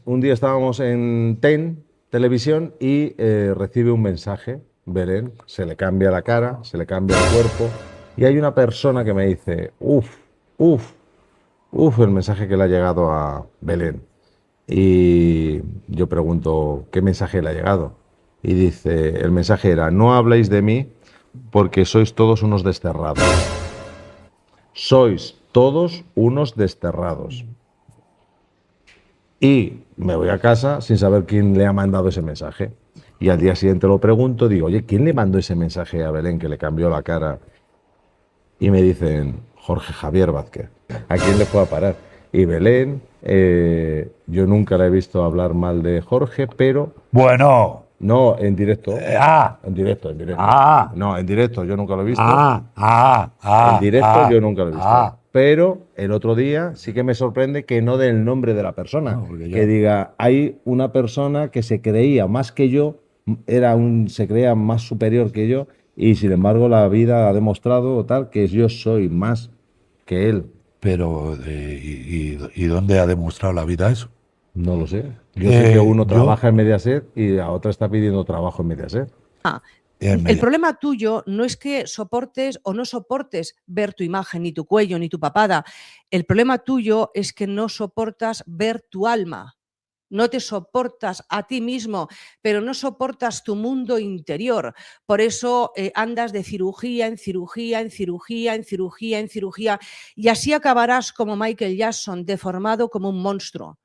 Un día estábamos en TEN, televisión, y recibe un mensaje, Belén, se le cambia la cara, se le cambia el cuerpo, y hay una persona que me dice, uff, el mensaje que le ha llegado a Belén. Y yo pregunto, ¿qué mensaje le ha llegado? Y dice, el mensaje era, no habléis de mí porque sois todos unos desterrados. Sois todos unos desterrados. Y me voy a casa sin saber quién le ha mandado ese mensaje. Y al día siguiente lo pregunto, digo, oye, ¿quién le mandó ese mensaje a Belén que le cambió la cara? Y me dicen, Jorge Javier Vázquez. ¿A quién le fue a parar? Y Belén, yo nunca la he visto hablar mal de Jorge, pero Bueno. no en directo. En directo. No, en directo yo nunca lo he visto. En directo yo nunca lo he visto. Pero el otro día sí que me sorprende que no dé el nombre de la persona. No, porque que diga, hay una persona que se creía más que yo, se creía más superior que yo, y sin embargo la vida ha demostrado tal que yo soy más que él. Pero, ¿y dónde ha demostrado la vida eso? No lo sé. Yo sé que uno Yo, trabaja en Mediaset y la otra está pidiendo trabajo en Mediaset. en El medio- problema tuyo no es que soportes o no soportes ver tu imagen, ni tu cuello, ni tu papada. El problema tuyo es que no soportas ver tu alma. No te soportas a ti mismo, pero no soportas tu mundo interior. Por eso andas de cirugía en cirugía, en cirugía, en cirugía, en cirugía, y así acabarás como Michael Jackson, deformado como un monstruo.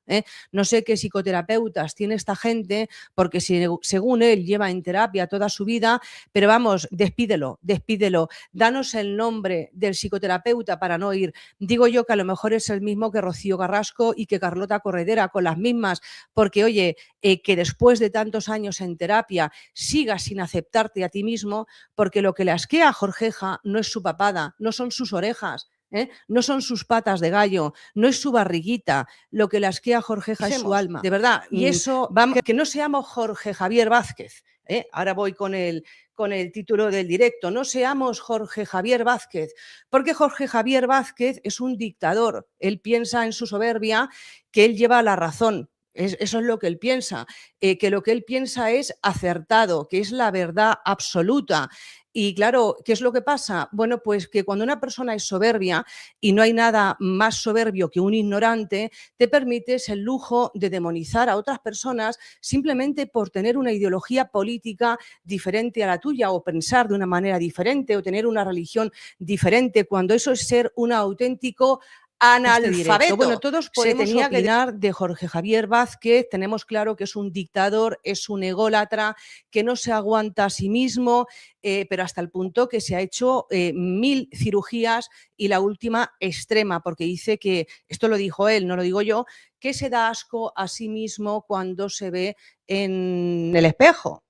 No sé qué psicoterapeutas tiene esta gente, porque según él lleva en terapia toda su vida, pero vamos, despídelo, despídelo. Danos el nombre del psicoterapeuta para no ir. Digo yo que a lo mejor es el mismo que Rocío Carrasco y que Carlota Corredera, con las mismas, porque oye, que después de tantos años en terapia sigas sin aceptarte a ti mismo, porque lo que le asquea a Jorgeja no es su papada, no son sus orejas, no son sus patas de gallo, no es su barriguita, lo que le asquea a Jorgeja es su alma, de verdad. Y eso, vamos, que no seamos Jorge Javier Vázquez. Ahora voy con el título del directo, no seamos Jorge Javier Vázquez, porque Jorge Javier Vázquez es un dictador, él piensa en su soberbia que él lleva la razón. Eso es lo que él piensa, que lo que él piensa es acertado, que es la verdad absoluta. Y claro, ¿qué es lo que pasa? Bueno, pues que cuando una persona es soberbia, y no hay nada más soberbio que un ignorante, te permites el lujo de demonizar a otras personas simplemente por tener una ideología política diferente a la tuya, o pensar de una manera diferente, o tener una religión diferente, cuando eso es ser un auténtico analfabeto. Bueno, todos podemos opinar de Jorge Javier Vázquez, tenemos claro que es un dictador, es un ególatra, que no se aguanta a sí mismo, pero hasta el punto que se ha hecho 1000 cirugías, y la última extrema, porque dice que, esto lo dijo él, no lo digo yo, que se da asco a sí mismo cuando se ve en el espejo.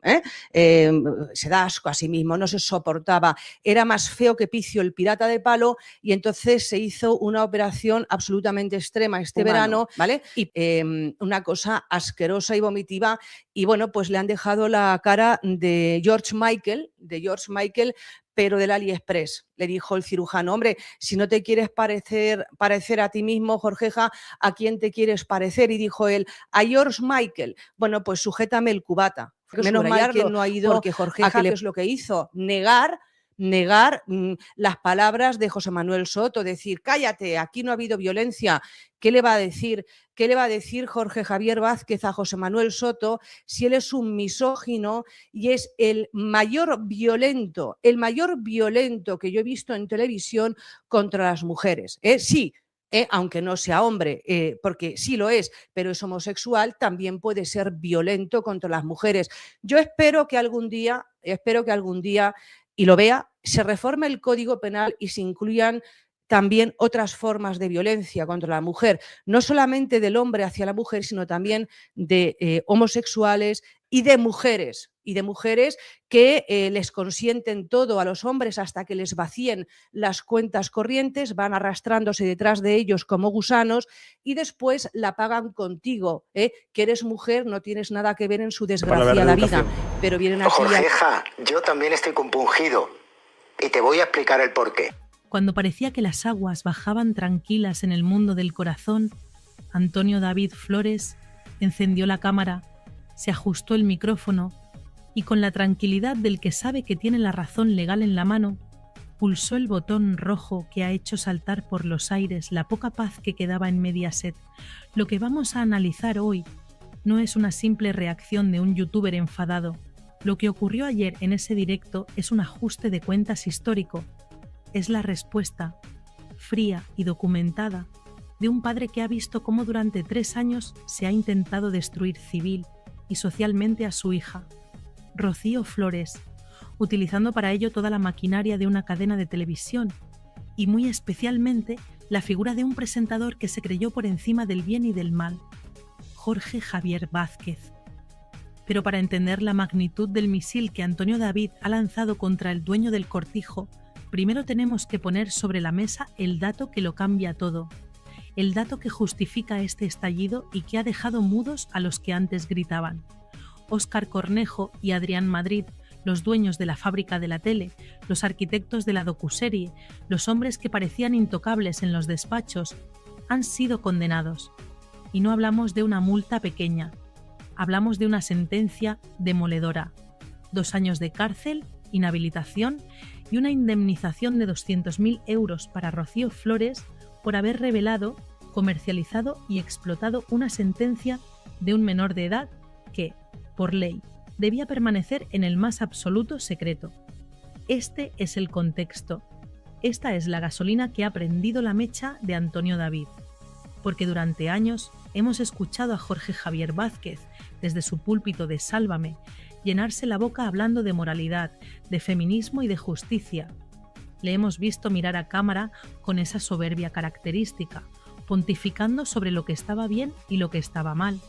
Se da asco a sí mismo, no se soportaba, era más feo que Picio el pirata de palo, y entonces se hizo una operación absolutamente extrema este verano, ¿vale? Y una cosa asquerosa y vomitiva, y bueno, pues le han dejado la cara de George Michael, pero del AliExpress. Le dijo el cirujano, hombre, si no te quieres parecer a ti mismo, Jorgeja, ¿a quién te quieres parecer? Y dijo él, a George Michael. Bueno, pues sujétame el cubata. Menos mal que él no ha ido, porque Jorgeja, ¿qué es lo que hizo? Negar las palabras de José Manuel Soto, decir, cállate, aquí no ha habido violencia. ¿Qué le va a decir? ¿Qué le va a decir Jorge Javier Vázquez a José Manuel Soto si él es un misógino y es el mayor violento que yo he visto en televisión contra las mujeres? Sí, aunque no sea hombre, porque sí lo es, pero es homosexual, también puede ser violento contra las mujeres. Yo espero que algún día, y lo vea, se reforme el Código Penal y se incluyan también otras formas de violencia contra la mujer, no solamente del hombre hacia la mujer, sino también de homosexuales y de mujeres que les consienten todo a los hombres hasta que les vacíen las cuentas corrientes, van arrastrándose detrás de ellos como gusanos y después la pagan contigo, que eres mujer, no tienes nada que ver en su desgraciada vida, pero vienen aquí Jorgeja, yo también estoy compungido y te voy a explicar el porqué. Cuando parecía que las aguas bajaban tranquilas en el mundo del corazón, Antonio David Flores encendió la cámara, se ajustó el micrófono y con la tranquilidad del que sabe que tiene la razón legal en la mano, pulsó el botón rojo que ha hecho saltar por los aires la poca paz que quedaba en Mediaset. Lo que vamos a analizar hoy no es una simple reacción de un youtuber enfadado. Lo que ocurrió ayer en ese directo es un ajuste de cuentas histórico. Es la respuesta, fría y documentada, de un padre que ha visto cómo durante 3 años se ha intentado destruir civil y socialmente a su hija, Rocío Flores, utilizando para ello toda la maquinaria de una cadena de televisión y muy especialmente la figura de un presentador que se creyó por encima del bien y del mal, Jorge Javier Vázquez. Pero para entender la magnitud del misil que Antonio David ha lanzado contra el dueño del Cortijo, primero tenemos que poner sobre la mesa el dato que lo cambia todo, el dato que justifica este estallido y que ha dejado mudos a los que antes gritaban. Óscar Cornejo y Adrián Madrid, los dueños de la fábrica de la tele, los arquitectos de la docuserie, los hombres que parecían intocables en los despachos, han sido condenados. Y no hablamos de una multa pequeña, hablamos de una sentencia demoledora. 2 años de cárcel, inhabilitación y una indemnización de 200.000 euros para Rocío Flores por haber revelado, comercializado y explotado una sentencia de un menor de edad que, por ley, debía permanecer en el más absoluto secreto. Este es el contexto. Esta es la gasolina que ha prendido la mecha de Antonio David. Porque durante años hemos escuchado a Jorge Javier Vázquez, desde su púlpito de Sálvame, llenarse la boca hablando de moralidad, de feminismo y de justicia. Le hemos visto mirar a cámara con esa soberbia característica, pontificando sobre lo que estaba bien y lo que estaba mal,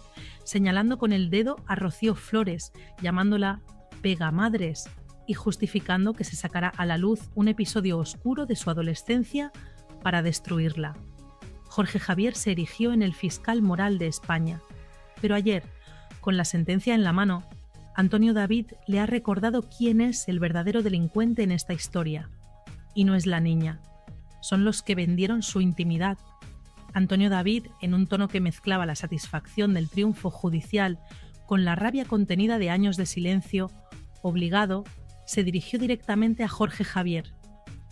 señalando con el dedo a Rocío Flores, llamándola pegamadres y justificando que se sacara a la luz un episodio oscuro de su adolescencia para destruirla. Jorge Javier se erigió en el fiscal moral de España, pero ayer, con la sentencia en la mano, Antonio David le ha recordado quién es el verdadero delincuente en esta historia. Y no es la niña, son los que vendieron su intimidad. Antonio David, en un tono que mezclaba la satisfacción del triunfo judicial con la rabia contenida de años de silencio, obligado, se dirigió directamente a Jorge Javier.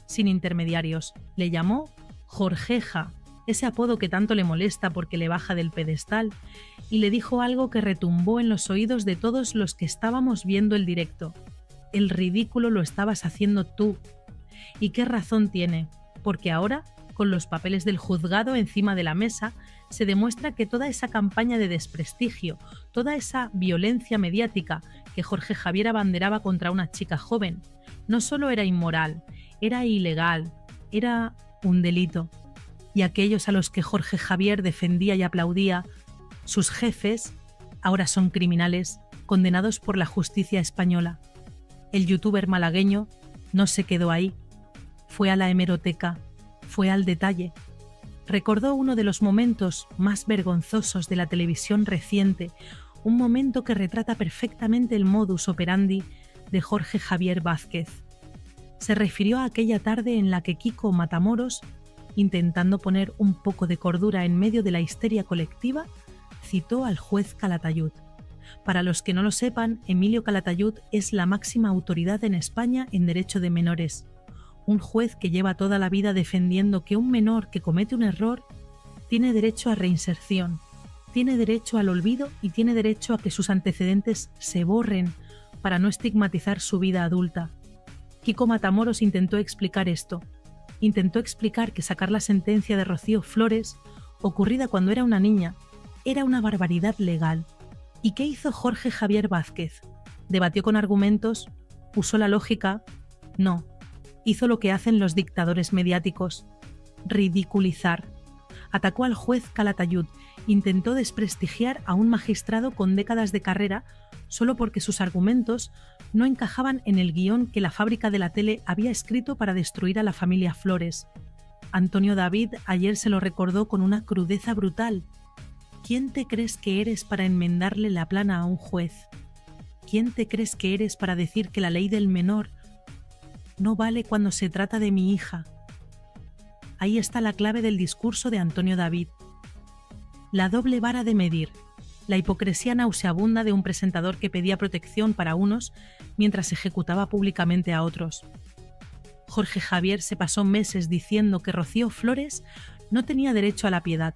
Sin intermediarios, le llamó Jorgeja, ese apodo que tanto le molesta porque le baja del pedestal, y le dijo algo que retumbó en los oídos de todos los que estábamos viendo el directo. El ridículo lo estabas haciendo tú. ¿Y qué razón tiene? Porque ahora, con los papeles del juzgado encima de la mesa, se demuestra que toda esa campaña de desprestigio, toda esa violencia mediática que Jorge Javier abanderaba contra una chica joven, no solo era inmoral, era ilegal, era un delito. Y aquellos a los que Jorge Javier defendía y aplaudía, sus jefes, ahora son criminales, condenados por la justicia española. El youtuber malagueño no se quedó ahí, fue a la hemeroteca, fue al detalle. Recordó uno de los momentos más vergonzosos de la televisión reciente, un momento que retrata perfectamente el modus operandi de Jorge Javier Vázquez. Se refirió a aquella tarde en la que Kiko Matamoros, intentando poner un poco de cordura en medio de la histeria colectiva, citó al juez Calatayud. Para los que no lo sepan, Emilio Calatayud es la máxima autoridad en España en derecho de menores. Un juez que lleva toda la vida defendiendo que un menor que comete un error tiene derecho a reinserción, tiene derecho al olvido y tiene derecho a que sus antecedentes se borren para no estigmatizar su vida adulta. Kiko Matamoros intentó explicar esto. Intentó explicar que sacar la sentencia de Rocío Flores, ocurrida cuando era una niña, era una barbaridad legal. ¿Y qué hizo Jorge Javier Vázquez? ¿Debatió con argumentos? ¿Usó la lógica? No. Hizo lo que hacen los dictadores mediáticos: ridiculizar. Atacó al juez Calatayud, intentó desprestigiar a un magistrado con décadas de carrera solo porque sus argumentos no encajaban en el guión que la fábrica de la tele había escrito para destruir a la familia Flores. Antonio David ayer se lo recordó con una crudeza brutal. ¿Quién te crees que eres para enmendarle la plana a un juez? ¿Quién te crees que eres para decir que la ley del menor no vale cuando se trata de mi hija? Ahí está la clave del discurso de Antonio David. La doble vara de medir. la hipocresía nauseabunda de un presentador que pedía protección para unos mientras ejecutaba públicamente a otros. Jorge Javier se pasó meses diciendo que Rocío Flores no tenía derecho a la piedad,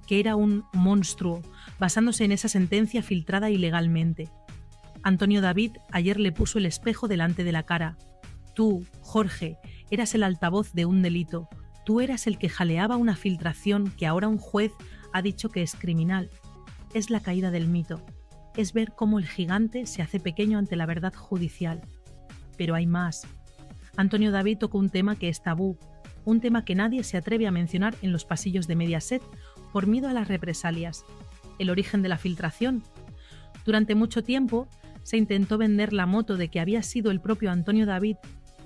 que era un monstruo, basándose en esa sentencia filtrada ilegalmente. Antonio David ayer le puso el espejo delante de la cara. Tú, Jorge, eras el altavoz de un delito. Tú eras el que jaleaba una filtración que ahora un juez ha dicho que es criminal. Es la caída del mito. Es ver cómo el gigante se hace pequeño ante la verdad judicial. Pero hay más. Antonio David tocó un tema que es tabú, un tema que nadie se atreve a mencionar en los pasillos de Mediaset por miedo a las represalias. El origen de la filtración. Durante mucho tiempo se intentó vender la moto de que había sido el propio Antonio David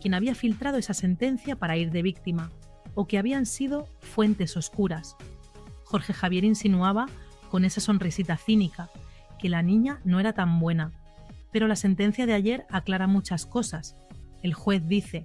quien había filtrado esa sentencia para ir de víctima, o que habían sido fuentes oscuras. Jorge Javier insinuaba, con esa sonrisita cínica, que la niña no era tan buena. Pero la sentencia de ayer aclara muchas cosas. El juez dice,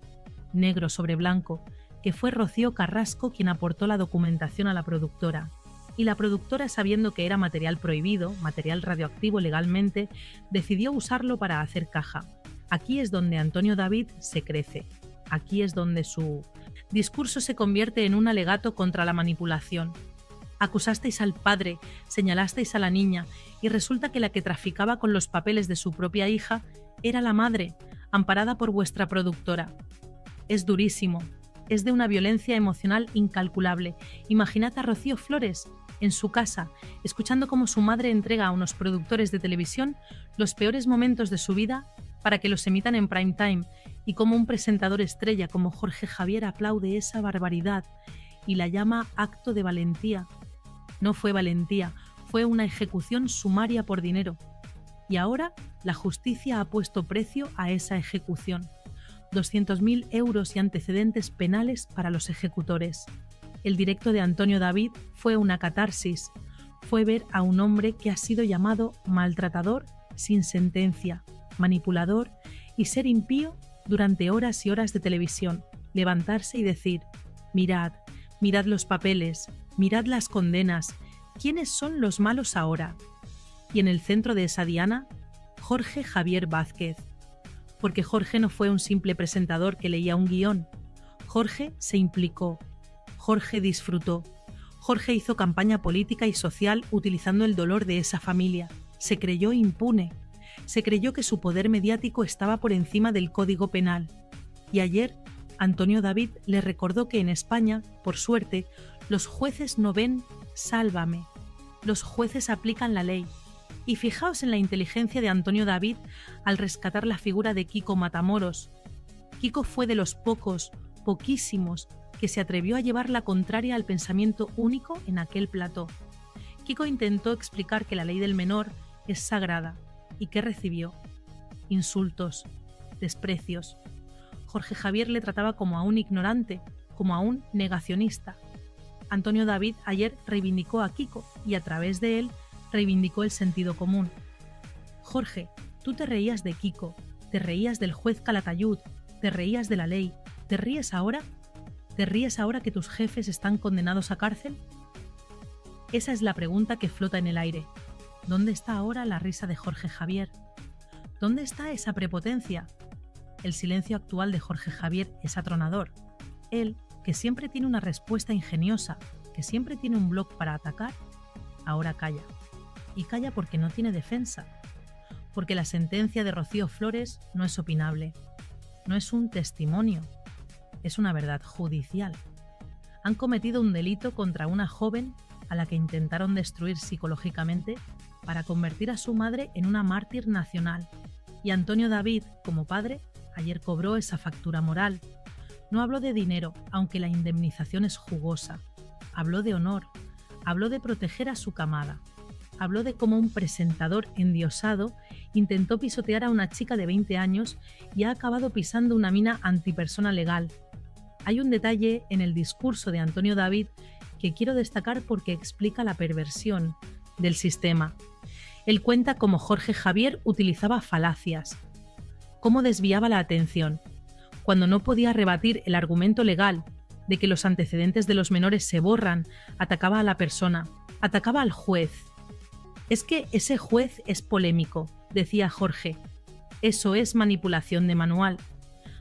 negro sobre blanco, que fue Rocío Carrasco quien aportó la documentación a la productora. Y la productora, sabiendo que era material prohibido, material radioactivo legalmente, decidió usarlo para hacer caja. Aquí es donde Antonio David se crece. Aquí es donde su discurso se convierte en un alegato contra la manipulación. Acusasteis al padre, señalasteis a la niña, y resulta que la que traficaba con los papeles de su propia hija era la madre, amparada por vuestra productora. Es durísimo, es de una violencia emocional incalculable. Imaginad a Rocío Flores en su casa, escuchando cómo su madre entrega a unos productores de televisión los peores momentos de su vida para que los emitan en prime time, y cómo un presentador estrella como Jorge Javier aplaude esa barbaridad y la llama acto de valentía. No fue valentía, fue una ejecución sumaria por dinero. Y ahora la justicia ha puesto precio a esa ejecución. 200.000 euros y antecedentes penales para los ejecutores. El directo de Antonio David fue una catarsis. Fue ver a un hombre que ha sido llamado maltratador sin sentencia, manipulador y ser impío durante horas y horas de televisión. Levantarse y decir, mirad, mirad los papeles, mirad las condenas, ¿quiénes son los malos ahora? Y en el centro de esa diana, Jorge Javier Vázquez. Porque Jorge no fue un simple presentador que leía un guión. Jorge se implicó. Jorge disfrutó. Jorge hizo campaña política y social utilizando el dolor de esa familia. Se creyó impune. Se creyó que su poder mediático estaba por encima del Código Penal. Y ayer, Antonio David le recordó que en España, por suerte, los jueces no ven sálvame. Los jueces aplican la ley. Y fijaos en la inteligencia de Antonio David al rescatar la figura de Kiko Matamoros. Kiko fue de los poquísimos, que se atrevió a llevar la contraria al pensamiento único en aquel plató. Kiko intentó explicar que la ley del menor es sagrada. ¿Y qué recibió? Insultos, desprecios. Jorge Javier le trataba como a un ignorante, como a un negacionista. Antonio David ayer reivindicó a Kiko y a través de él reivindicó el sentido común. Jorge, tú te reías de Kiko, te reías del juez Calatayud, te reías de la ley. ¿Te ríes ahora? ¿Te ríes ahora que tus jefes están condenados a cárcel? Esa es la pregunta que flota en el aire. ¿Dónde está ahora la risa de Jorge Javier? ¿Dónde está esa prepotencia? El silencio actual de Jorge Javier es atronador. Él, que siempre tiene una respuesta ingeniosa, que siempre tiene un bloc para atacar, ahora calla. Y calla porque no tiene defensa. Porque la sentencia de Rocío Flores no es opinable. No es un testimonio. Es una verdad judicial. Han cometido un delito contra una joven a la que intentaron destruir psicológicamente para convertir a su madre en una mártir nacional. Y Antonio David, como padre, ayer cobró esa factura moral. No habló de dinero, aunque la indemnización es jugosa. Habló de honor. Habló de proteger a su camada. Habló de cómo un presentador endiosado intentó pisotear a una chica de 20 años y ha acabado pisando una mina antipersona legal. Hay un detalle en el discurso de Antonio David que quiero destacar porque explica la perversión del sistema. Él cuenta cómo Jorge Javier utilizaba falacias, cómo desviaba la atención, cuando no podía rebatir el argumento legal de que los antecedentes de los menores se borran, atacaba a la persona, atacaba al juez. Es que ese juez es polémico, decía Jorge. Eso es manipulación de manual.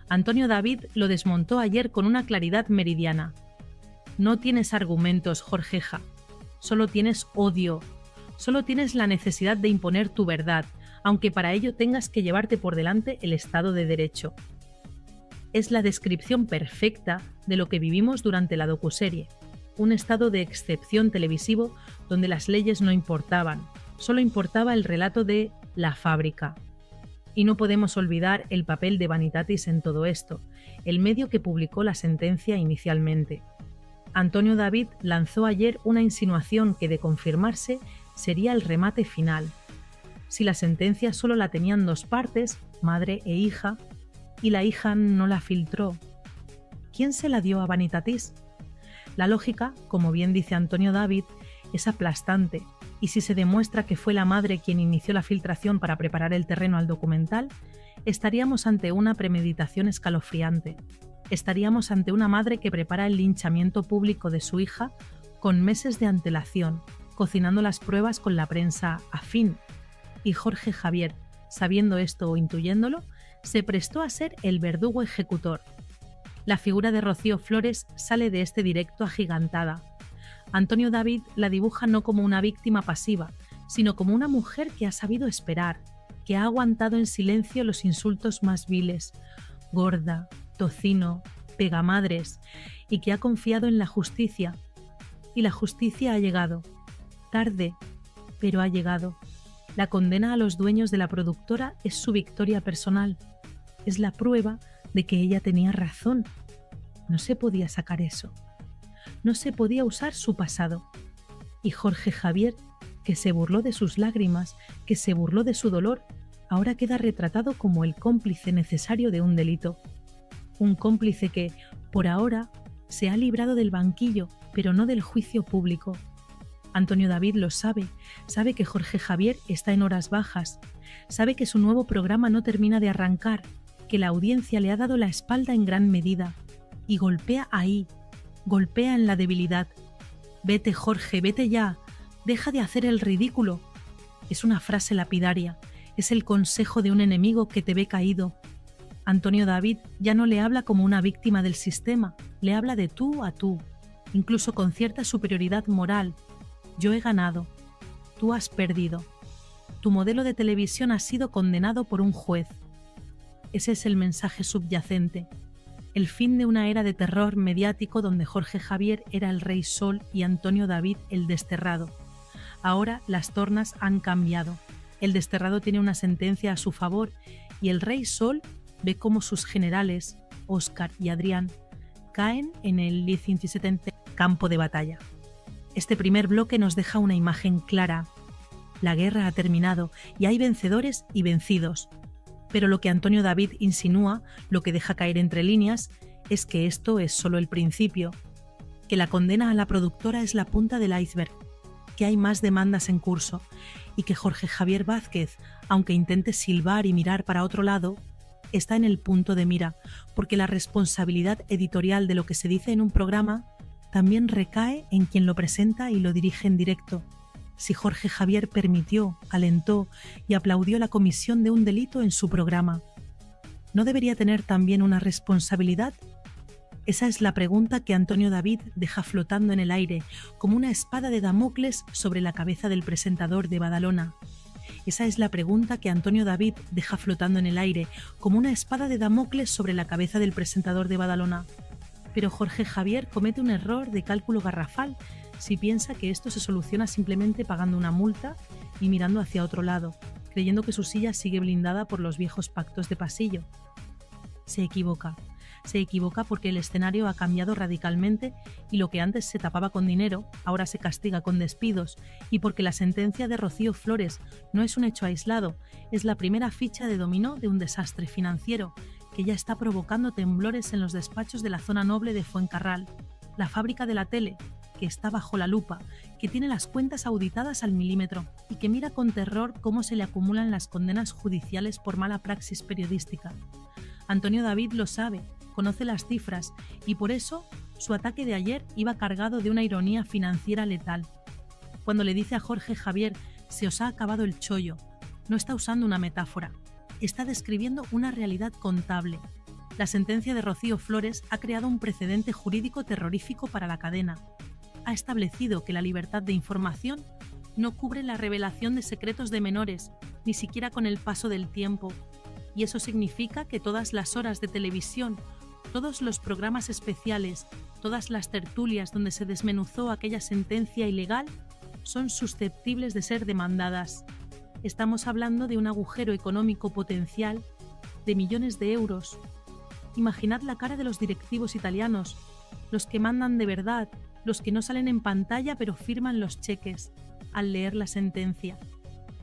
Antonio David lo desmontó ayer con una claridad meridiana. No tienes argumentos, Jorgeja. Solo tienes odio. Solo tienes la necesidad de imponer tu verdad, aunque para ello tengas que llevarte por delante el Estado de Derecho. Es la descripción perfecta de lo que vivimos durante la docuserie. Un estado de excepción televisivo donde las leyes no importaban, solo importaba el relato de La Fábrica. Y no podemos olvidar el papel de Vanitatis en todo esto, el medio que publicó la sentencia inicialmente. Antonio David lanzó ayer una insinuación que, de confirmarse, sería el remate final. Si la sentencia solo la tenían dos partes, madre e hija, y la hija no la filtró, ¿quién se la dio a Vanitatis? La lógica, como bien dice Antonio David, es aplastante, y si se demuestra que fue la madre quien inició la filtración para preparar el terreno al documental, estaríamos ante una premeditación escalofriante. Estaríamos ante una madre que prepara el linchamiento público de su hija con meses de antelación, cocinando las pruebas con la prensa afín. Y Jorge Javier, sabiendo esto o intuyéndolo, se prestó a ser el verdugo ejecutor. La figura de Rocío Flores sale de este directo agigantada. Antonio David la dibuja no como una víctima pasiva, sino como una mujer que ha sabido esperar, que ha aguantado en silencio los insultos más viles, gorda, tocino, pegamadres, y que ha confiado en la justicia. Y la justicia ha llegado. Tarde, pero ha llegado. La condena a los dueños de la productora es su victoria personal. Es la prueba de que ella tenía razón. No se podía sacar eso. No se podía usar su pasado. Y Jorge Javier, que se burló de sus lágrimas, que se burló de su dolor, ahora queda retratado como el cómplice necesario de un delito. Un cómplice que, por ahora, se ha librado del banquillo, pero no del juicio público. Antonio David lo sabe que Jorge Javier está en horas bajas, sabe que su nuevo programa no termina de arrancar, que la audiencia le ha dado la espalda en gran medida, y golpea ahí, golpea en la debilidad. Vete, Jorge, vete ya, deja de hacer el ridículo. Es una frase lapidaria, es el consejo de un enemigo que te ve caído. Antonio David ya no le habla como una víctima del sistema, le habla de tú a tú, incluso con cierta superioridad moral. Yo he ganado, tú has perdido. Tu modelo de televisión ha sido condenado por un juez. Ese es el mensaje subyacente. El fin de una era de terror mediático donde Jorge Javier era el rey Sol y Antonio David el desterrado. Ahora las tornas han cambiado. El desterrado tiene una sentencia a su favor y el rey Sol ve cómo sus generales, Óscar y Adrián, caen en el 17 campo de batalla. Este primer bloque nos deja una imagen clara. La guerra ha terminado y hay vencedores y vencidos. Pero lo que Antonio David insinúa, lo que deja caer entre líneas, es que esto es solo el principio, que la condena a la productora es la punta del iceberg, que hay más demandas en curso y que Jorge Javier Vázquez, aunque intente silbar y mirar para otro lado, está en el punto de mira, porque la responsabilidad editorial de lo que se dice en un programa también recae en quien lo presenta y lo dirige en directo. Si Jorge Javier permitió, alentó y aplaudió la comisión de un delito en su programa, ¿no debería tener también una responsabilidad? Esa es la pregunta que Antonio David deja flotando en el aire, como una espada de Damocles sobre la cabeza del presentador de Badalona. Esa es la pregunta que Antonio David deja flotando en el aire, como una espada de Damocles sobre la cabeza del presentador de Badalona. Pero Jorge Javier comete un error de cálculo garrafal si piensa que esto se soluciona simplemente pagando una multa y mirando hacia otro lado, creyendo que su silla sigue blindada por los viejos pactos de pasillo. Se equivoca porque el escenario ha cambiado radicalmente y lo que antes se tapaba con dinero, ahora se castiga con despidos, y porque la sentencia de Rocío Flores no es un hecho aislado, es la primera ficha de dominó de un desastre financiero que ya está provocando temblores en los despachos de la zona noble de Fuencarral, la fábrica de la tele, que está bajo la lupa, que tiene las cuentas auditadas al milímetro y que mira con terror cómo se le acumulan las condenas judiciales por mala praxis periodística. Antonio David lo sabe, conoce las cifras y por eso su ataque de ayer iba cargado de una ironía financiera letal. Cuando le dice a Jorge Javier Se os ha acabado el chollo. No está usando una metáfora. Está describiendo una realidad contable. La sentencia de Rocío Flores ha creado un precedente jurídico terrorífico para la cadena. Ha establecido que la libertad de información no cubre la revelación de secretos de menores, ni siquiera con el paso del tiempo. Y eso significa que todas las horas de televisión, todos los programas especiales, todas las tertulias donde se desmenuzó aquella sentencia ilegal, son susceptibles de ser demandadas. Estamos hablando de un agujero económico potencial de millones de euros. Imaginad la cara de los directivos italianos, los que mandan de verdad, los que no salen en pantalla pero firman los cheques al leer la sentencia.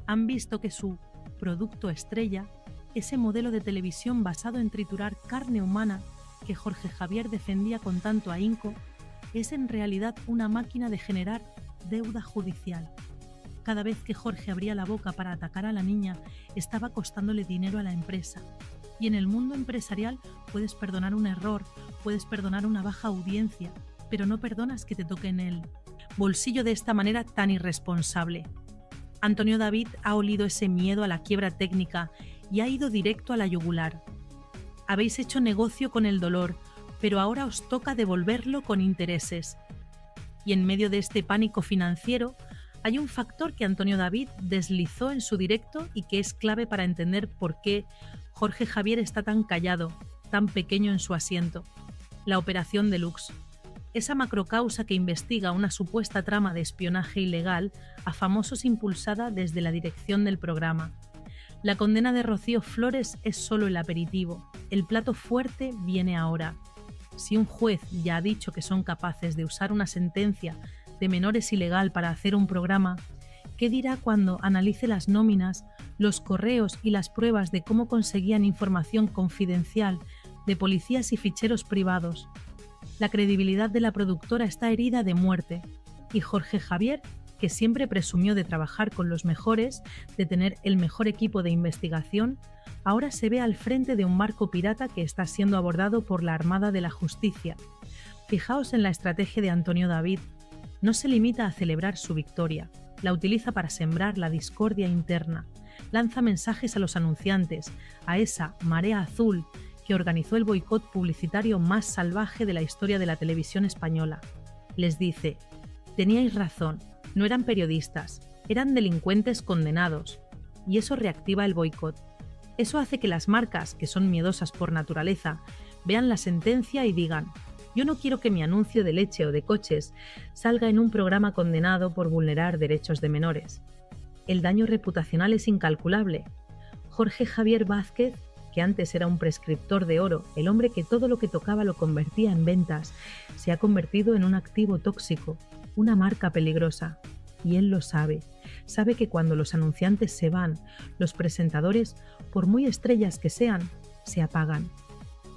Han visto que su producto estrella, ese modelo de televisión basado en triturar carne humana que Jorge Javier defendía con tanto ahínco, es en realidad una máquina de generar deuda judicial. Cada vez que Jorge abría la boca para atacar a la niña, estaba costándole dinero a la empresa. Y en el mundo empresarial puedes perdonar un error, puedes perdonar una baja audiencia, pero no perdonas que te toque en el bolsillo de esta manera tan irresponsable. Antonio David ha olido ese miedo a la quiebra técnica y ha ido directo a la yugular. Habéis hecho negocio con el dolor, pero ahora os toca devolverlo con intereses. Y en medio de este pánico financiero, hay un factor que Antonio David deslizó en su directo y que es clave para entender por qué Jorge Javier está tan callado, tan pequeño en su asiento. La Operación Deluxe. Esa macrocausa que investiga una supuesta trama de espionaje ilegal a famosos impulsada desde la dirección del programa. La condena de Rocío Flores es solo el aperitivo. El plato fuerte viene ahora. Si un juez ya ha dicho que son capaces de usar una sentencia de menores ilegal para hacer un programa, ¿qué dirá cuando analice las nóminas, los correos y las pruebas de cómo conseguían información confidencial de policías y ficheros privados? La credibilidad de la productora está herida de muerte, y Jorge Javier, que siempre presumió de trabajar con los mejores, de tener el mejor equipo de investigación, ahora se ve al frente de un barco pirata que está siendo abordado por la Armada de la Justicia. Fijaos en la estrategia de Antonio David. No se limita a celebrar su victoria, la utiliza para sembrar la discordia interna, lanza mensajes a los anunciantes, a esa marea azul que organizó el boicot publicitario más salvaje de la historia de la televisión española. Les dice: teníais razón, no eran periodistas, eran delincuentes condenados. Y eso reactiva el boicot. Eso hace que las marcas, que son miedosas por naturaleza, vean la sentencia y digan: yo no quiero que mi anuncio de leche o de coches salga en un programa condenado por vulnerar derechos de menores. El daño reputacional es incalculable. Jorge Javier Vázquez, que antes era un prescriptor de oro, el hombre que todo lo que tocaba lo convertía en ventas, se ha convertido en un activo tóxico, una marca peligrosa. Y él lo sabe. Sabe que cuando los anunciantes se van, los presentadores, por muy estrellas que sean, se apagan.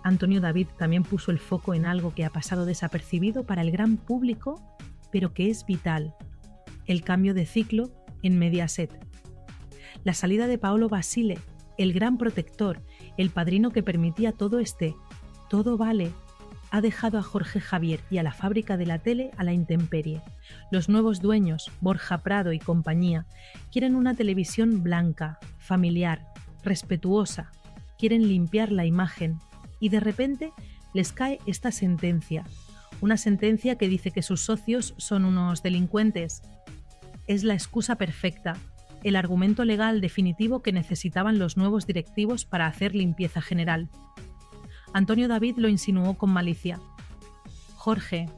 Antonio David también puso el foco en algo que ha pasado desapercibido para el gran público, pero que es vital: el cambio de ciclo en Mediaset. La salida de Paolo Basile, el gran protector, el padrino que permitía todo todo vale, ha dejado a Jorge Javier y a la fábrica de la tele a la intemperie. Los nuevos dueños, Borja Prado y compañía, quieren una televisión blanca, familiar, respetuosa, quieren limpiar la imagen, y de repente les cae esta sentencia, una sentencia que dice que sus socios son unos delincuentes. Es la excusa perfecta, el argumento legal definitivo que necesitaban los nuevos directivos para hacer limpieza general. Antonio David lo insinuó con malicia: Jorge,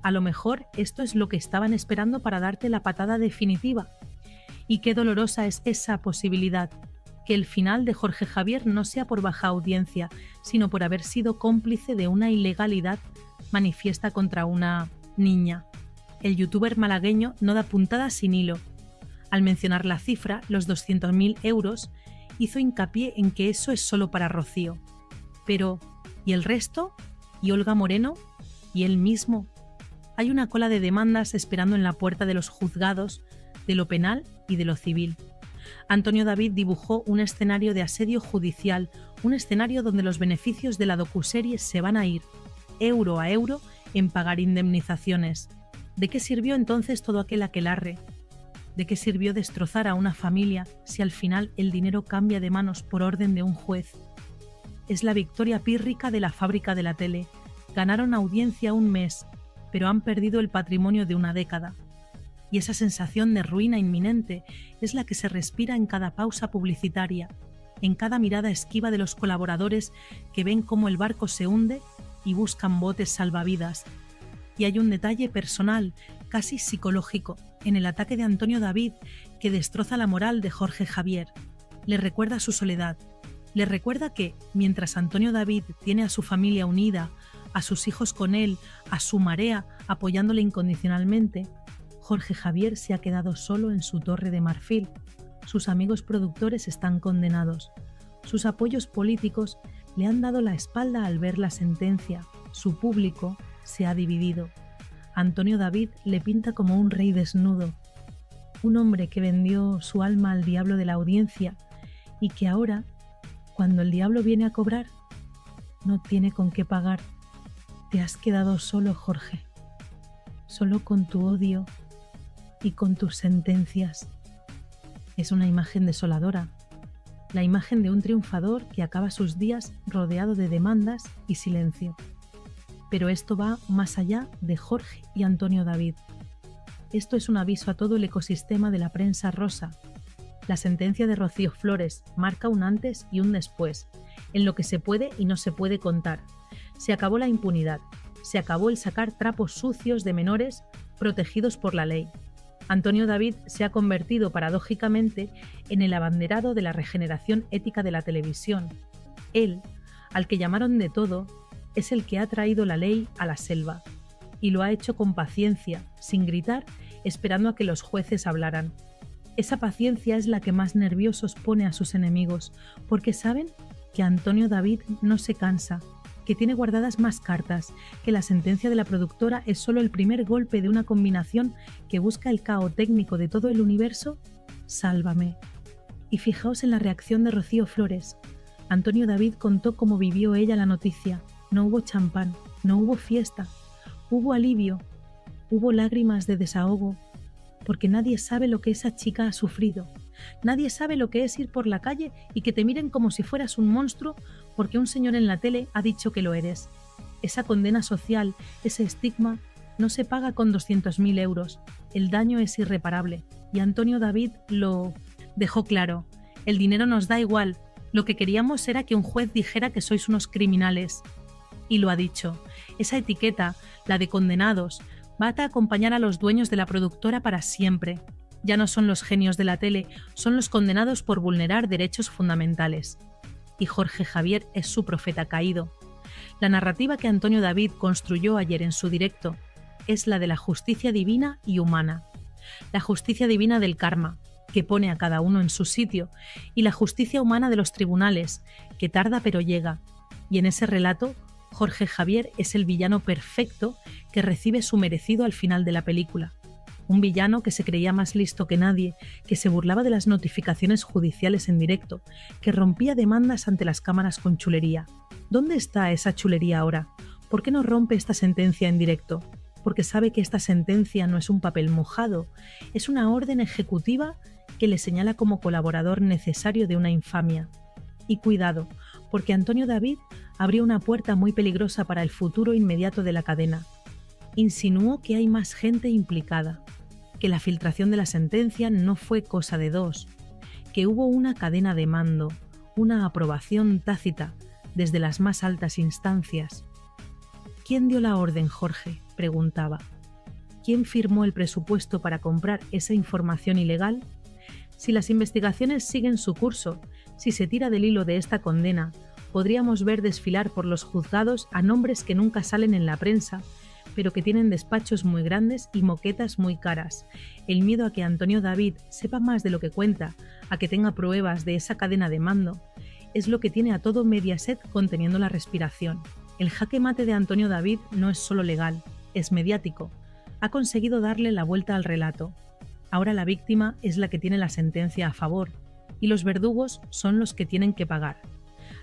a lo mejor esto es lo que estaban esperando para darte la patada definitiva. Y qué dolorosa es esa posibilidad, que el final de Jorge Javier no sea por baja audiencia, sino por haber sido cómplice de una ilegalidad manifiesta contra una niña. El youtuber malagueño no da puntada sin hilo. Al mencionar la cifra, los 200.000 euros, hizo hincapié en que eso es solo para Rocío. Pero, ¿y el resto? ¿Y Olga Moreno? ¿Y él mismo? Hay una cola de demandas esperando en la puerta de los juzgados, de lo penal y de lo civil. Antonio David dibujó un escenario de asedio judicial, un escenario donde los beneficios de la docuserie se van a ir, euro a euro, en pagar indemnizaciones. ¿De qué sirvió entonces todo aquel aquelarre? ¿De qué sirvió destrozar a una familia si al final el dinero cambia de manos por orden de un juez? Es la victoria pírrica de la fábrica de la tele. Ganaron audiencia un mes, pero han perdido el patrimonio de una década. Y esa sensación de ruina inminente es la que se respira en cada pausa publicitaria, en cada mirada esquiva de los colaboradores que ven cómo el barco se hunde y buscan botes salvavidas. Y hay un detalle personal, casi psicológico, en el ataque de Antonio David que destroza la moral de Jorge Javier. Le recuerda su soledad. Le recuerda que, mientras Antonio David tiene a su familia unida, a sus hijos con él, a su marea apoyándole incondicionalmente, Jorge Javier se ha quedado solo en su torre de marfil. Sus amigos productores están condenados. Sus apoyos políticos le han dado la espalda al ver la sentencia. Su público se ha dividido. Antonio David le pinta como un rey desnudo, un hombre que vendió su alma al diablo de la audiencia y que ahora, cuando el diablo viene a cobrar, no tiene con qué pagar. Te has quedado solo, Jorge, solo con tu odio y con tus sentencias. Es una imagen desoladora, la imagen de un triunfador que acaba sus días rodeado de demandas y silencio. Pero esto va más allá de Jorge y Antonio David. Esto es un aviso a todo el ecosistema de la prensa rosa. La sentencia de Rocío Flores marca un antes y un después, en lo que se puede y no se puede contar. Se acabó la impunidad, se acabó el sacar trapos sucios de menores protegidos por la ley. Antonio David se ha convertido paradójicamente en el abanderado de la regeneración ética de la televisión. Él, al que llamaron de todo, es el que ha traído la ley a la selva, y lo ha hecho con paciencia, sin gritar, esperando a que los jueces hablaran. Esa paciencia es la que más nerviosos pone a sus enemigos, porque saben que Antonio David no se cansa, que tiene guardadas más cartas, que la sentencia de la productora es solo el primer golpe de una combinación que busca el caos técnico de todo el universo. Sálvame. Y fijaos en la reacción de Rocío Flores. Antonio David contó cómo vivió ella la noticia. No hubo champán, no hubo fiesta, hubo alivio, hubo lágrimas de desahogo, porque nadie sabe lo que esa chica ha sufrido. Nadie sabe lo que es ir por la calle y que te miren como si fueras un monstruo porque un señor en la tele ha dicho que lo eres. Esa condena social, ese estigma, no se paga con 200.000 euros. El daño es irreparable. Y Antonio David lo dejó claro. El dinero nos da igual. Lo que queríamos era que un juez dijera que sois unos criminales. Y lo ha dicho. Esa etiqueta, la de condenados, va a acompañar a los dueños de la productora para siempre. Ya no son los genios de la tele, son los condenados por vulnerar derechos fundamentales. Y Jorge Javier es su profeta caído. La narrativa que Antonio David construyó ayer en su directo es la de la justicia divina y humana. La justicia divina del karma, que pone a cada uno en su sitio, y la justicia humana de los tribunales, que tarda pero llega. Y en ese relato, Jorge Javier es el villano perfecto que recibe su merecido al final de la película. Un villano que se creía más listo que nadie, que se burlaba de las notificaciones judiciales en directo, que rompía demandas ante las cámaras con chulería. ¿Dónde está esa chulería ahora? ¿Por qué no rompe esta sentencia en directo? Porque sabe que esta sentencia no es un papel mojado, es una orden ejecutiva que le señala como colaborador necesario de una infamia. Y cuidado, porque Antonio David abrió una puerta muy peligrosa para el futuro inmediato de la cadena. Insinuó que hay más gente implicada, que la filtración de la sentencia no fue cosa de dos, que hubo una cadena de mando, una aprobación tácita desde las más altas instancias. ¿Quién dio la orden, Jorge?, preguntaba. ¿Quién firmó el presupuesto para comprar esa información ilegal? Si las investigaciones siguen su curso, si se tira del hilo de esta condena, podríamos ver desfilar por los juzgados a nombres que nunca salen en la prensa, pero que tienen despachos muy grandes y moquetas muy caras. El miedo a que Antonio David sepa más de lo que cuenta, a que tenga pruebas de esa cadena de mando, es lo que tiene a todo Mediaset conteniendo la respiración. El jaque mate de Antonio David no es solo legal, es mediático. Ha conseguido darle la vuelta al relato. Ahora la víctima es la que tiene la sentencia a favor, y los verdugos son los que tienen que pagar.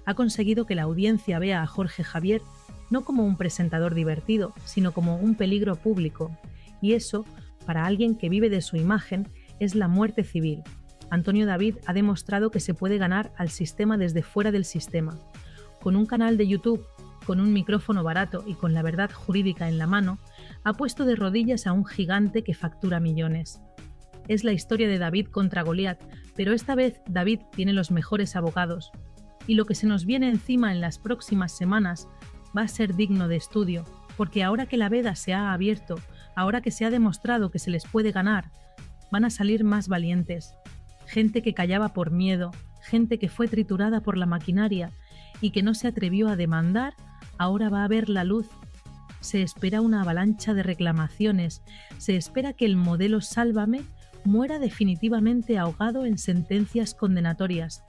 Ha conseguido que la audiencia vea a Jorge Javier no como un presentador divertido, sino como un peligro público, y eso, para alguien que vive de su imagen, es la muerte civil. Antonio David ha demostrado que se puede ganar al sistema desde fuera del sistema. Con un canal de YouTube, con un micrófono barato y con la verdad jurídica en la mano, ha puesto de rodillas a un gigante que factura millones. Es la historia de David contra Goliat, pero esta vez David tiene los mejores abogados. Y lo que se nos viene encima en las próximas semanas va a ser digno de estudio, porque ahora que la veda se ha abierto, ahora que se ha demostrado que se les puede ganar, van a salir más valientes. Gente que callaba por miedo, gente que fue triturada por la maquinaria y que no se atrevió a demandar, ahora va a ver la luz. Se espera una avalancha de reclamaciones, se espera que el modelo Sálvame muera definitivamente ahogado en sentencias condenatorias.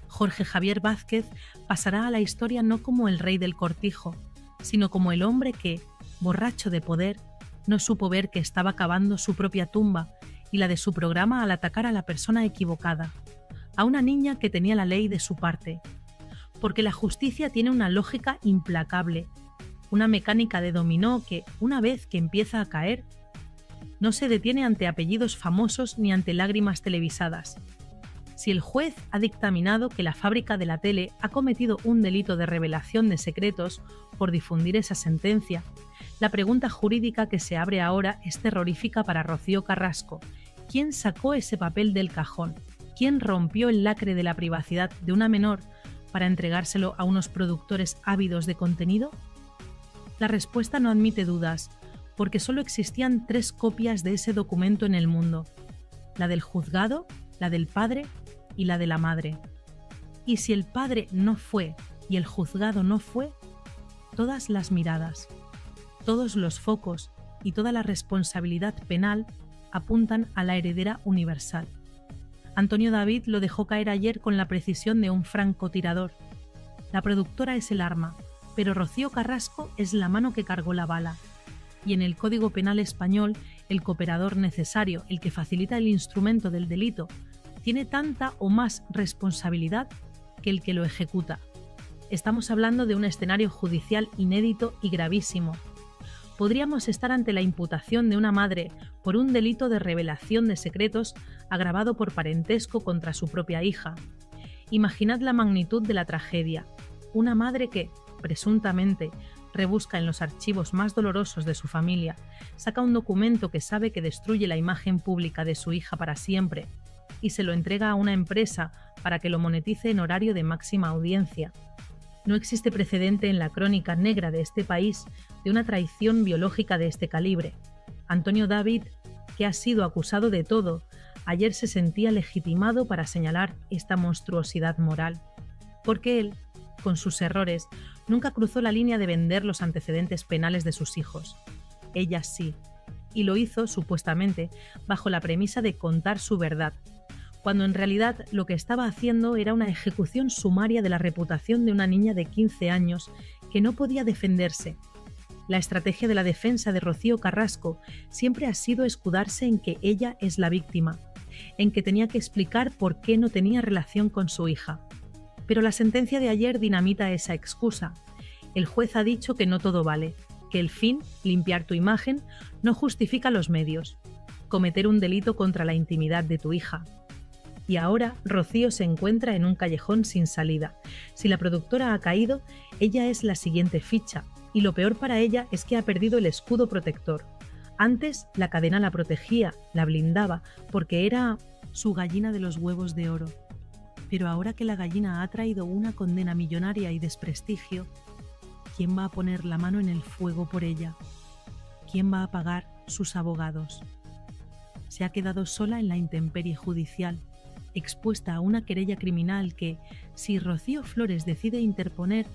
Jorge Javier Vázquez pasará a la historia no como el rey del cortijo, sino como el hombre que, borracho de poder, no supo ver que estaba cavando su propia tumba y la de su programa al atacar a la persona equivocada, a una niña que tenía la ley de su parte. Porque la justicia tiene una lógica implacable, una mecánica de dominó que, una vez que empieza a caer, no se detiene ante apellidos famosos ni ante lágrimas televisadas. Si el juez ha dictaminado que la fábrica de la tele ha cometido un delito de revelación de secretos por difundir esa sentencia, la pregunta jurídica que se abre ahora es terrorífica para Rocío Carrasco. ¿Quién sacó ese papel del cajón? ¿Quién rompió el lacre de la privacidad de una menor para entregárselo a unos productores ávidos de contenido? La respuesta no admite dudas, porque solo existían 3 copias de ese documento en el mundo: la del juzgado, la del padre y la de la madre. Y si el padre no fue y el juzgado no fue, todas las miradas, todos los focos y toda la responsabilidad penal apuntan a la heredera universal. Antonio David lo dejó caer ayer con la precisión de un francotirador. La productora es el arma, pero Rocío Carrasco es la mano que cargó la bala. Y en el Código Penal español, el cooperador necesario, el que facilita el instrumento del delito, tiene tanta o más responsabilidad que el que lo ejecuta. Estamos hablando de un escenario judicial inédito y gravísimo. Podríamos estar ante la imputación de una madre por un delito de revelación de secretos agravado por parentesco contra su propia hija. Imaginad la magnitud de la tragedia. Una madre que, presuntamente, rebusca en los archivos más dolorosos de su familia, saca un documento que sabe que destruye la imagen pública de su hija para siempre y se lo entrega a una empresa para que lo monetice en horario de máxima audiencia. No existe precedente en la crónica negra de este país de una traición biológica de este calibre. Antonio David, que ha sido acusado de todo, ayer se sentía legitimado para señalar esta monstruosidad moral. Porque él, con sus errores, nunca cruzó la línea de vender los antecedentes penales de sus hijos. Ella sí, y lo hizo, supuestamente, bajo la premisa de contar su verdad, cuando en realidad lo que estaba haciendo era una ejecución sumaria de la reputación de una niña de 15 años que no podía defenderse. La estrategia de la defensa de Rocío Carrasco siempre ha sido escudarse en que ella es la víctima, en que tenía que explicar por qué no tenía relación con su hija. Pero la sentencia de ayer dinamita esa excusa. El juez ha dicho que no todo vale, que el fin, limpiar tu imagen, no justifica los medios. Cometer un delito contra la intimidad de tu hija. Y ahora Rocío se encuentra en un callejón sin salida. Si la productora ha caído, ella es la siguiente ficha, y lo peor para ella es que ha perdido el escudo protector. Antes la cadena la protegía, la blindaba, porque era su gallina de los huevos de oro. Pero ahora que la gallina ha traído una condena millonaria y desprestigio, ¿quién va a poner la mano en el fuego por ella? ¿Quién va a pagar sus abogados? Se ha quedado sola en la intemperie judicial, expuesta a una querella criminal que, si Rocío Flores decide interponer,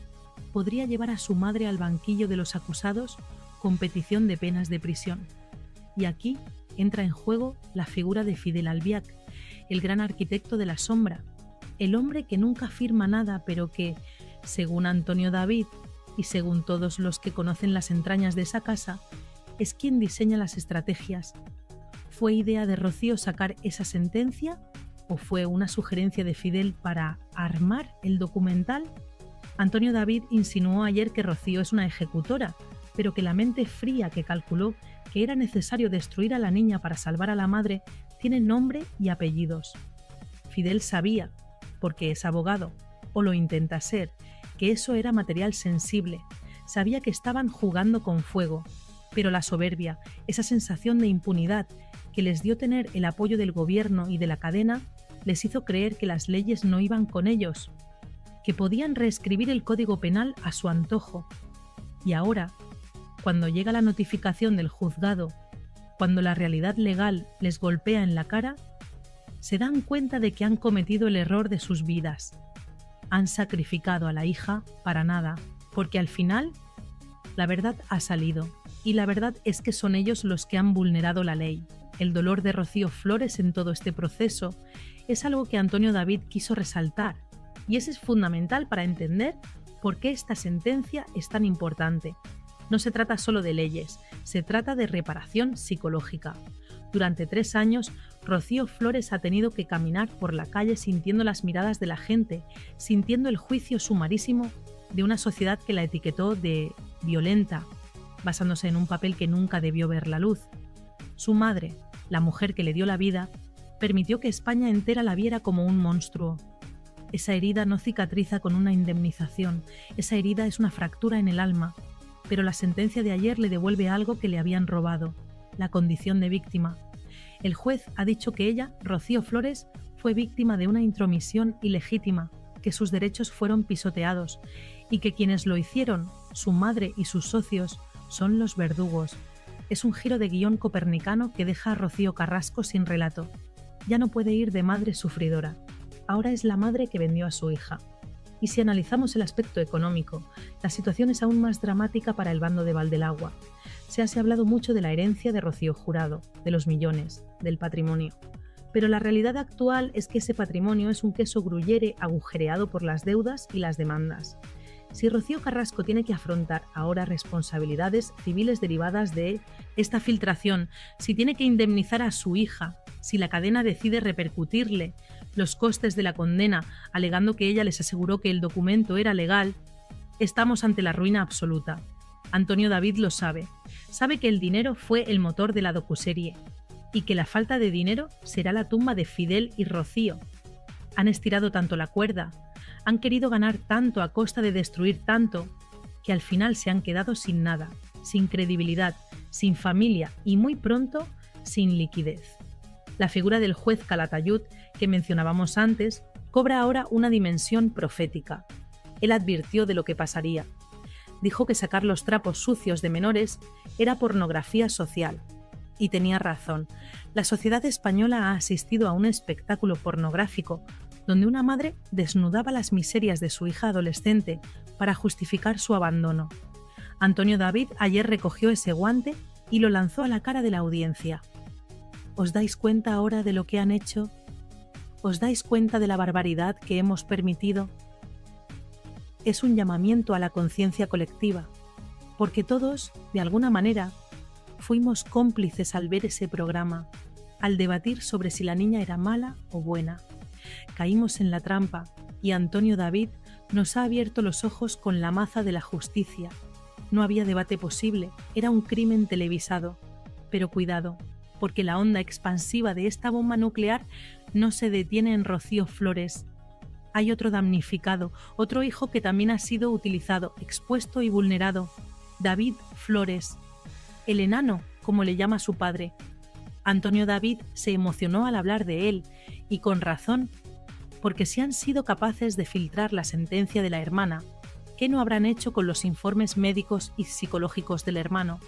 podría llevar a su madre al banquillo de los acusados con petición de penas de prisión. Y aquí entra en juego la figura de Fidel Albiac, el gran arquitecto de la sombra, el hombre que nunca firma nada, pero que, según Antonio David y según todos los que conocen las entrañas de esa casa, es quien diseña las estrategias. ¿Fue idea de Rocío sacar esa sentencia o fue una sugerencia de Fidel para armar el documental? Antonio David insinuó ayer que Rocío es una ejecutora, pero que la mente fría que calculó que era necesario destruir a la niña para salvar a la madre tiene nombre y apellidos. Fidel sabía, porque es abogado, o lo intenta ser, que eso era material sensible. Sabía que estaban jugando con fuego, pero la soberbia, esa sensación de impunidad que les dio tener el apoyo del gobierno y de la cadena, les hizo creer que las leyes no iban con ellos, que podían reescribir el Código Penal a su antojo. Y ahora, cuando llega la notificación del juzgado, cuando la realidad legal les golpea en la cara, se dan cuenta de que han cometido el error de sus vidas. Han sacrificado a la hija para nada, porque al final la verdad ha salido, y la verdad es que son ellos los que han vulnerado la ley. El dolor de Rocío Flores en todo este proceso es algo que Antonio David quiso resaltar, y eso es fundamental para entender por qué esta sentencia es tan importante. No se trata solo de leyes, se trata de reparación psicológica. Durante 3 años, Rocío Flores ha tenido que caminar por la calle sintiendo las miradas de la gente, sintiendo el juicio sumarísimo de una sociedad que la etiquetó de violenta, basándose en un papel que nunca debió ver la luz. Su madre, la mujer que le dio la vida, permitió que España entera la viera como un monstruo. Esa herida no cicatriza con una indemnización, esa herida es una fractura en el alma, pero la sentencia de ayer le devuelve algo que le habían robado, la condición de víctima. El juez ha dicho que ella, Rocío Flores, fue víctima de una intromisión ilegítima, que sus derechos fueron pisoteados y que quienes lo hicieron, su madre y sus socios, son los verdugos. Es un giro de guión copernicano que deja a Rocío Carrasco sin relato. Ya no puede ir de madre sufridora. Ahora es la madre que vendió a su hija. Y si analizamos el aspecto económico, la situación es aún más dramática para el bando de Valdelagua. Se ha hablado mucho de la herencia de Rocío Jurado, de los millones, del patrimonio. Pero la realidad actual es que ese patrimonio es un queso gruyere agujereado por las deudas y las demandas. Si Rocío Carrasco tiene que afrontar ahora responsabilidades civiles derivadas de esta filtración, si tiene que indemnizar a su hija, si la cadena decide repercutirle los costes de la condena, alegando que ella les aseguró que el documento era legal, estamos ante la ruina absoluta. Antonio David lo sabe. Sabe que el dinero fue el motor de la docuserie y que la falta de dinero será la tumba de Fidel y Rocío. Han estirado tanto la cuerda, han querido ganar tanto a costa de destruir tanto, que al final se han quedado sin nada, sin credibilidad, sin familia y muy pronto sin liquidez. La figura del juez Calatayud, que mencionábamos antes, cobra ahora una dimensión profética. Él advirtió de lo que pasaría. Dijo que sacar los trapos sucios de menores era pornografía social. Y tenía razón. La sociedad española ha asistido a un espectáculo pornográfico donde una madre desnudaba las miserias de su hija adolescente para justificar su abandono. Antonio David ayer recogió ese guante y lo lanzó a la cara de la audiencia. ¿Os dais cuenta ahora de lo que han hecho? ¿Os dais cuenta de la barbaridad que hemos permitido? Es un llamamiento a la conciencia colectiva, porque todos, de alguna manera, fuimos cómplices al ver ese programa, al debatir sobre si la niña era mala o buena. Caímos en la trampa y Antonio David nos ha abierto los ojos con la maza de la justicia. No había debate posible, era un crimen televisado. Pero cuidado, porque la onda expansiva de esta bomba nuclear no se detiene en Rocío Flores. Hay otro damnificado, otro hijo que también ha sido utilizado, expuesto y vulnerado. David Flores, el enano, como le llama su padre. Antonio David se emocionó al hablar de él, y con razón, porque si han sido capaces de filtrar la sentencia de la hermana, ¿qué no habrán hecho con los informes médicos y psicológicos del hermano?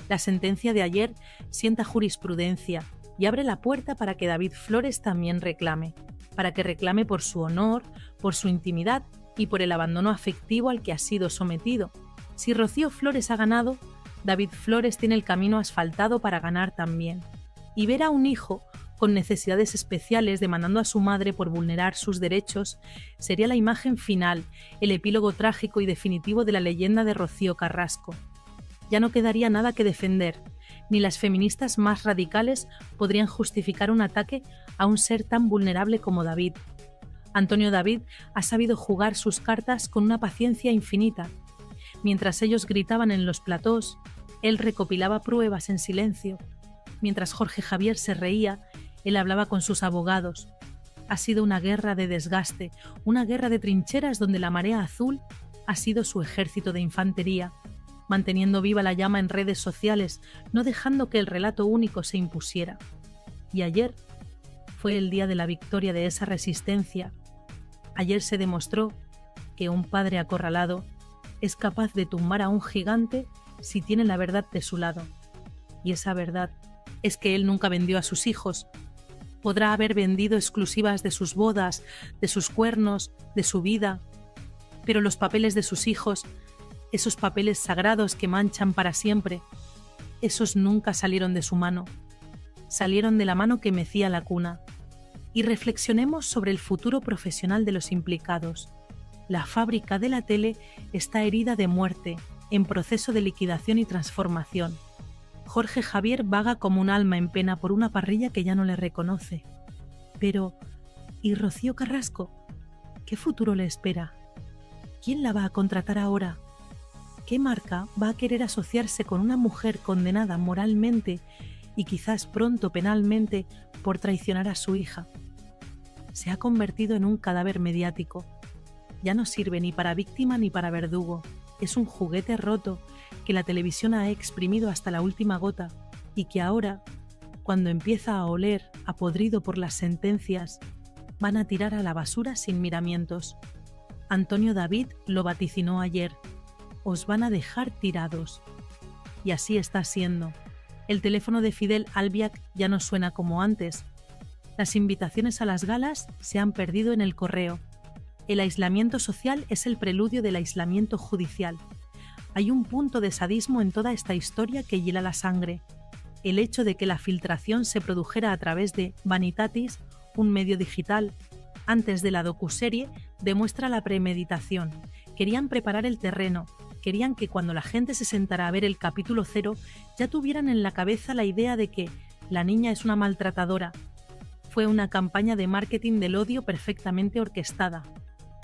La sentencia de ayer sienta jurisprudencia y abre la puerta para que David Flores también reclame, para que reclame por su honor, por su intimidad y por el abandono afectivo al que ha sido sometido. Si Rocío Flores ha ganado, David Flores tiene el camino asfaltado para ganar también. Y ver a un hijo con necesidades especiales demandando a su madre por vulnerar sus derechos sería la imagen final, el epílogo trágico y definitivo de la leyenda de Rocío Carrasco. Ya no quedaría nada que defender, ni las feministas más radicales podrían justificar un ataque a un ser tan vulnerable como David. Antonio David ha sabido jugar sus cartas con una paciencia infinita. Mientras ellos gritaban en los platós, él recopilaba pruebas en silencio. Mientras Jorge Javier se reía, Él hablaba con sus abogados. Ha sido una guerra de desgaste, una guerra de trincheras donde la marea azul ha sido su ejército de infantería, manteniendo viva la llama en redes sociales, no dejando que el relato único se impusiera. Y ayer fue el día de la victoria de esa resistencia. Ayer se demostró que un padre acorralado es capaz de tumbar a un gigante si tiene la verdad de su lado. Y esa verdad es que él nunca vendió a sus hijos. Podrá haber vendido exclusivas de sus bodas, de sus cuernos, de su vida, pero los papeles de sus hijos, esos papeles sagrados que manchan para siempre, esos nunca salieron de su mano. Salieron de la mano que mecía la cuna. Y reflexionemos sobre el futuro profesional de los implicados. La fábrica de la tele está herida de muerte, en proceso de liquidación y transformación. Jorge Javier vaga como un alma en pena por una parrilla que ya no le reconoce. Pero, ¿y Rocío Carrasco? ¿Qué futuro le espera? ¿Quién la va a contratar ahora? ¿Qué marca va a querer asociarse con una mujer condenada moralmente y quizás pronto penalmente por traicionar a su hija? Se ha convertido en un cadáver mediático. Ya no sirve ni para víctima ni para verdugo. Es un juguete roto que la televisión ha exprimido hasta la última gota y que ahora, cuando empieza a oler a podrido por las sentencias, van a tirar a la basura sin miramientos. Antonio David lo vaticinó ayer. Os van a dejar tirados. Y así está siendo. El teléfono de Fidel Albiac ya no suena como antes. Las invitaciones a las galas se han perdido en el correo. El aislamiento social es el preludio del aislamiento judicial. Hay un punto de sadismo en toda esta historia que hiela la sangre. El hecho de que la filtración se produjera a través de Vanitatis, un medio digital, antes de la docuserie, demuestra la premeditación. Querían preparar el terreno, querían que cuando la gente se sentara a ver el capítulo 0 ya tuvieran en la cabeza la idea de que la niña es una maltratadora. Fue una campaña de marketing del odio perfectamente orquestada.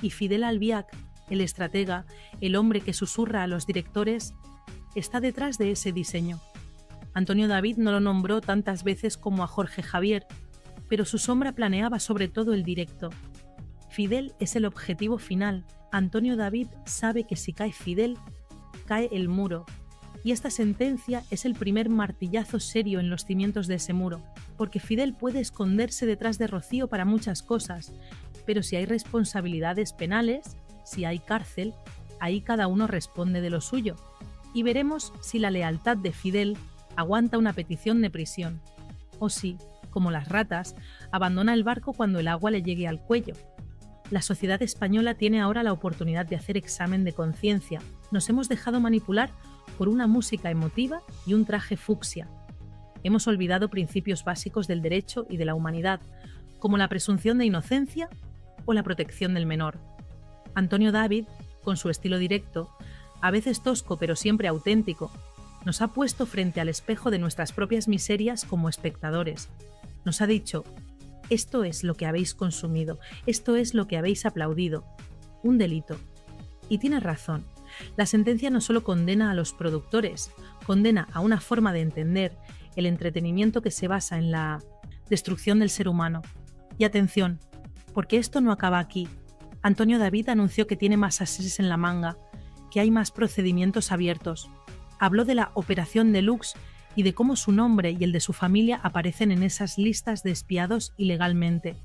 Y Fidel Albiac, el estratega, el hombre que susurra a los directores, está detrás de ese diseño. Antonio David no lo nombró tantas veces como a Jorge Javier, pero su sombra planeaba sobre todo el directo. Fidel es el objetivo final. Antonio David sabe que si cae Fidel, cae el muro. Y esta sentencia es el primer martillazo serio en los cimientos de ese muro, porque Fidel puede esconderse detrás de Rocío para muchas cosas, pero si hay responsabilidades penales, si hay cárcel, ahí cada uno responde de lo suyo. Y veremos si la lealtad de Fidel aguanta una petición de prisión, o si, como las ratas, abandona el barco cuando el agua le llegue al cuello. La sociedad española tiene ahora la oportunidad de hacer examen de conciencia. Nos hemos dejado manipular por una música emotiva y un traje fucsia. Hemos olvidado principios básicos del derecho y de la humanidad, como la presunción de inocencia o la protección del menor. Antonio David, con su estilo directo, a veces tosco pero siempre auténtico, nos ha puesto frente al espejo de nuestras propias miserias como espectadores. Nos ha dicho: esto es lo que habéis consumido, esto es lo que habéis aplaudido. Un delito. Y tiene razón. La sentencia no solo condena a los productores, condena a una forma de entender el entretenimiento que se basa en la destrucción del ser humano. Y atención, porque esto no acaba aquí. Antonio David anunció que tiene más ases en la manga, que hay más procedimientos abiertos. Habló de la Operación Deluxe y de cómo su nombre y el de su familia aparecen en esas listas de espiados ilegalmente.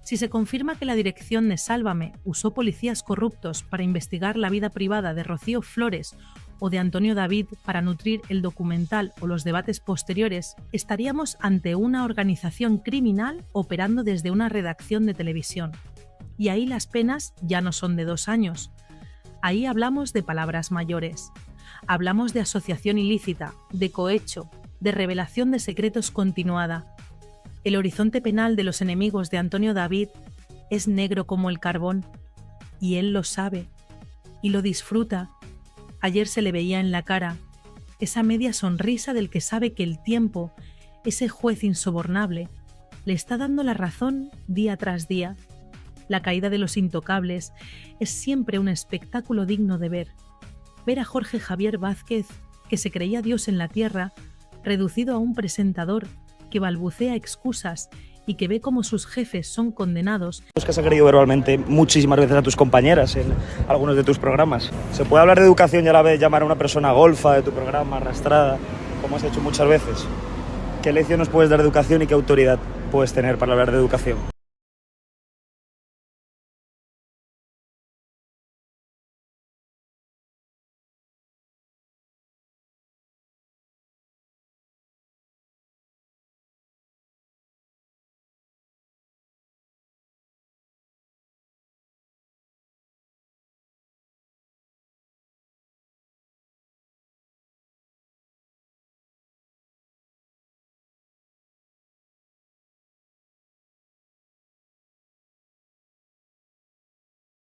Si se confirma que la dirección de Sálvame usó policías corruptos para investigar la vida privada de Rocío Flores o de Antonio David para nutrir el documental o los debates posteriores, estaríamos ante una organización criminal operando desde una redacción de televisión. Y ahí las penas ya no son de 2 años. Ahí hablamos de palabras mayores. Hablamos de asociación ilícita, de cohecho, de revelación de secretos continuada. El horizonte penal de los enemigos de Antonio David es negro como el carbón, y él lo sabe, y lo disfruta. Ayer se le veía en la cara esa media sonrisa del que sabe que el tiempo, ese juez insobornable, le está dando la razón día tras día. La caída de los intocables es siempre un espectáculo digno de ver. Ver a Jorge Javier Vázquez, que se creía Dios en la tierra, reducido a un presentador que balbucea excusas y que ve cómo sus jefes son condenados. Es que has agredido verbalmente muchísimas veces a tus compañeras en algunos de tus programas. ¿Se puede hablar de educación y a la vez llamar a una persona golfa de tu programa, arrastrada, como has hecho muchas veces? ¿Qué lección nos puedes dar de educación y qué autoridad puedes tener para hablar de educación?